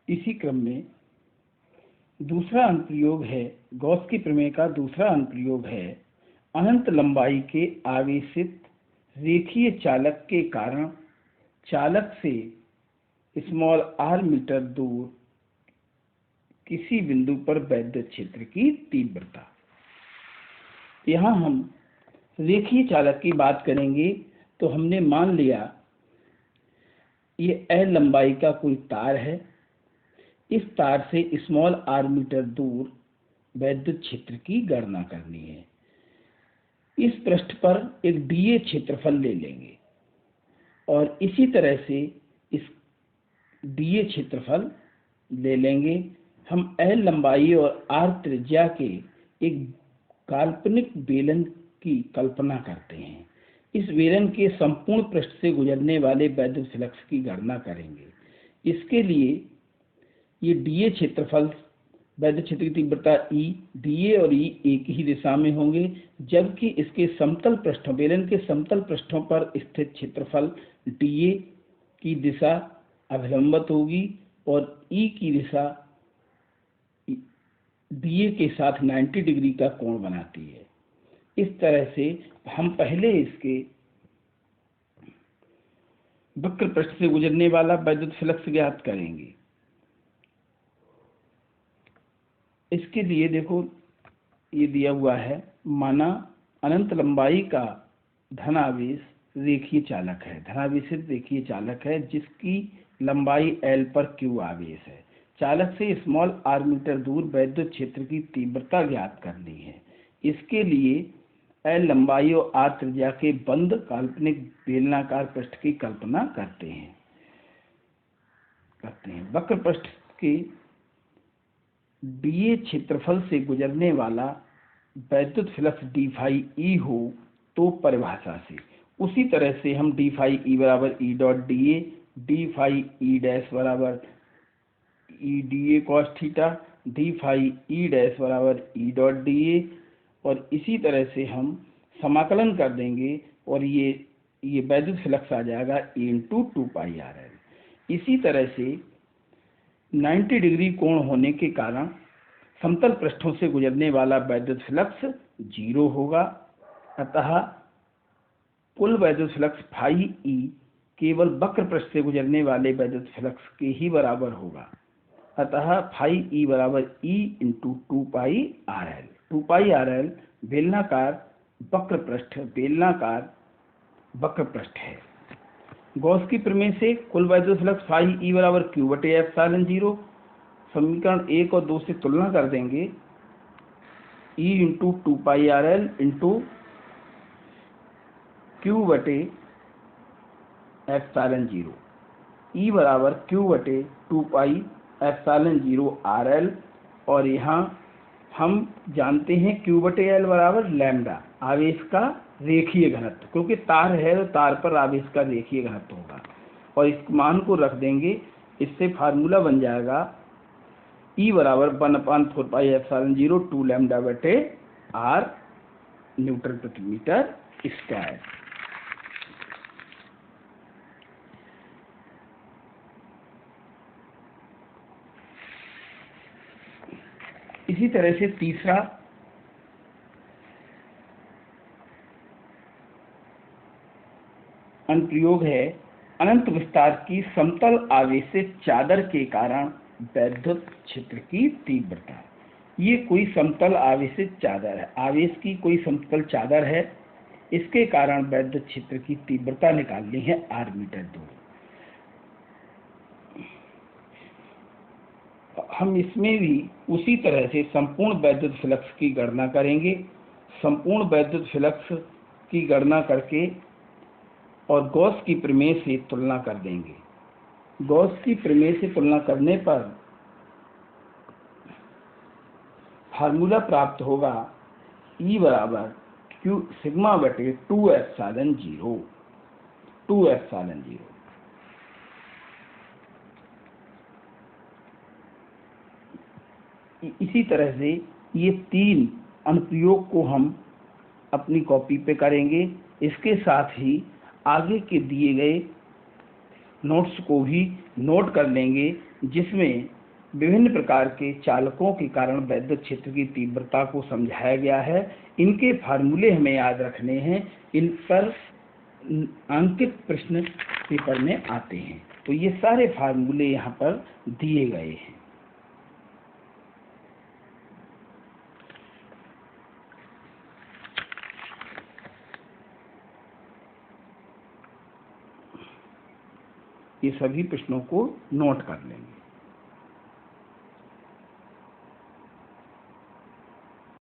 इसी क्रम में दूसरा अनुप्रयोग है, गॉस की प्रमेय का दूसरा अनुप्रयोग है, अनंत लंबाई के आवेशित रेखीय चालक के कारण चालक से स्मॉल r मीटर दूर किसी बिंदु पर वैद्युत क्षेत्र की तीव्रता। यहाँ हम रेखीय चालक की बात करेंगे तो हमने मान लिया ये L लंबाई का कोई तार है, इस तार से स्मॉल r मीटर दूर वैद्युत क्षेत्र की गणना करनी है। इस पृष्ठ पर एक dA क्षेत्रफल ले लेंगे और इसी तरह से इस dA क्षेत्रफल ले लेंगे। हम L लंबाई और R त्रिज्या के एक काल्पनिक बेलन की कल्पना करते हैं। इस बेलन के संपूर्ण पृष्ठ से गुजरने वाले वैद्युत फ्लक्स की गणना करेंगे। इसके लिए ये dA क्षेत्रफल वैद्युत क्षेत्र की तीव्रता E, dA और E एक ही दिशा में होंगे, जबकि इसके समतल पृष्ठों, बेलन के समतल पृष्ठों पर स्थित क्षेत्रफल dA की दिशा अभिलंबित होगी और E की दिशा dA के साथ 90 डिग्री का कोण बनाती है। इस तरह से हम पहले इसके वक्र पृष्ठ से गुजरने वाला वैद्युत फ्लक्स ज्ञात करेंगे। इसके लिए देखो ये दिया हुआ है, माना अनंत लंबाई का धनावेश रेखीय चालक है, धनावेशित रेखीय चालक है जिसकी लंबाई L पर Q आवेश है। चालक से स्मॉल r मीटर दूर वैद्युत क्षेत्र की तीव्रता ज्ञात करनी है। इसके लिए L लंबाई और R त्रिज्या के बंद काल्पनिक बेलनाकार पृष्ठ की कल्पना करते हैं। वक्र पृष्ठ के dA क्षेत्रफल से गुजरने वाला वैद्युत फ्लक्स d phi E हो तो परिभाषा से उसी तरह से हम d phi E बराबर E dot dA, d phi E dash बराबर E dA cos theta, d phi E dash बराबर E डॉट dA और इसी तरह से हम समाकलन कर देंगे और ये वैद्युत फ्लक्स आ जाएगा E इंटू 2 पाई RL। इसी तरह से 90 डिग्री कोण होने के कारण समतल पृष्ठों से गुजरने वाला वैद्युत फ्लक्स 0 होगा, अतः कुल वैद्युत फ्लक्स फाई E केवल वक्र पृष्ठ से गुजरने वाले वैद्युत फ्लक्स के ही बराबर होगा। अतः फाई E बराबर E इंटू 2 पाई RL। 2 पाई RL बेलनाकार वक्र पृष्ठ है। गॉस की प्रमेय से कुल वैद्युत फ्लक्स फाई E बराबर Q बटे एप्सिलॉन 0, समीकरण 1 और 2 से तुलना कर देंगे। E इंटू 2 पाई RL इंटू Q बटे एप्सिलॉन 0, E बराबर Q बटे 2 पाई एप्सिलॉन 0 RL और यहाँ हम जानते हैं Q बटे L बराबर लैम्ब्डा, आवेश का रेखीय घनत्व, क्योंकि तार है तो तार पर आवेश का रेखीय घनत्व होगा और इस मान को रख देंगे। इससे फार्मूला बन जाएगा E बराबर 1/4 पाई एप्सिलॉन 0 2 लैम्ब्डा बटे R न्यूटन प्रति मीटर स्क्वायर। इसी तरह से तीसरा अनुप्रयोग है अनंत विस्तार की समतल आवेशित चादर के कारण वैद्युत क्षेत्र की तीव्रता। ये कोई समतल आवेशित चादर है, आवेश की कोई समतल चादर है, इसके कारण वैद्युत क्षेत्र की तीव्रता निकालनी है r मीटर दूर। हम इसमें भी उसी तरह से संपूर्ण वैद्युत फ्लक्स की गणना करेंगे। संपूर्ण वैद्युत फ्लक्स की गणना करके और गॉस की प्रमेय से तुलना कर देंगे। गॉस की प्रमेय से तुलना करने पर फार्मूला प्राप्त होगा E बराबर Q सिग्मा बटे 2 एप्सिलॉन 0। इसी तरह से ये तीन अनुप्रयोग को हम अपनी कॉपी पे करेंगे। इसके साथ ही आगे के दिए गए नोट्स को भी नोट कर लेंगे, जिसमें विभिन्न प्रकार के चालकों के कारण वैद्युत क्षेत्र की तीव्रता को समझाया गया है। इनके फार्मूले हमें याद रखने हैं, इन पर अंकित प्रश्न पेपर में आते हैं। तो ये सारे फार्मूले यहाँ पर दिए गए हैं। ये सभी प्रश्नों को नोट कर लेंगे।